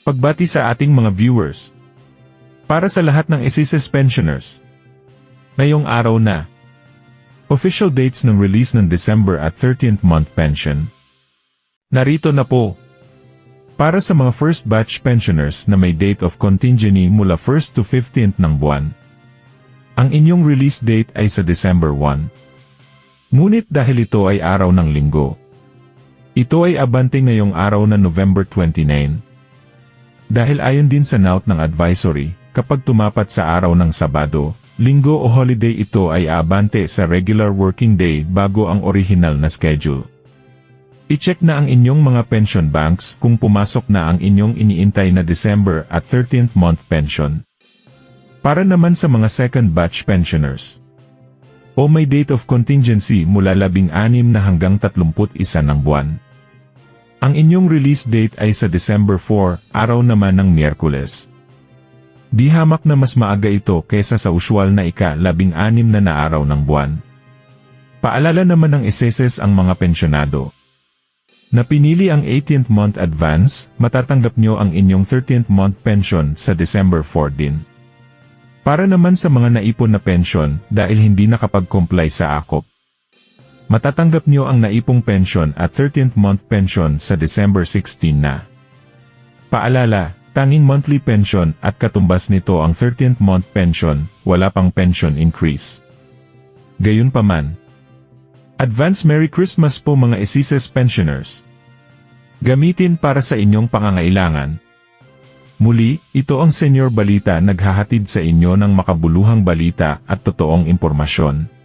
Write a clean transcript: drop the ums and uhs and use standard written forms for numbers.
Pagbati sa ating mga viewers. Para sa lahat ng SSS pensioners. Ngayong araw na. Official dates ng release ng December at 13th month pension. Narito na po. Para sa mga first batch pensioners na may date of contingency mula 1st to 15th ng buwan. Ang inyong release date ay sa December 1. Ngunit dahil ito ay araw ng linggo. Ito ay abante ngayong araw na November 29. Dahil ayon din sa note ng advisory, kapag tumapat sa araw ng Sabado, Linggo o holiday ito ay aabante sa regular working day bago ang orihinal na schedule. I-check na ang inyong mga pension banks kung pumasok na ang inyong iniintay na December at 13th month pension. Para naman sa mga second batch pensioners. O may date of contingency mula 16 na hanggang 31 ng buwan. Ang inyong release date ay sa December 4, araw naman ng Miyerkules. Di hamak na mas maaga ito kaysa sa usual na ika-16 na araw ng buwan. Paalala naman ng SSS ang mga pensyonado. Na pinili ang 18th month advance, matatanggap nyo ang inyong 13th month pension sa December 4 din. Para naman sa mga naipon na pension dahil hindi nakapag-comply sa AKOP. Matatanggap nyo ang naipong pension at 13th month pension sa December 16 na. Paalala, tanging monthly pension at katumbas nito ang 13th month pension, wala pang pension increase. Gayunpaman. Advance Merry Christmas po mga SSS pensioners. Gamitin para sa inyong pangangailangan. Muli, ito ang Senior Balita naghahatid sa inyo ng makabuluhang balita at totoong impormasyon.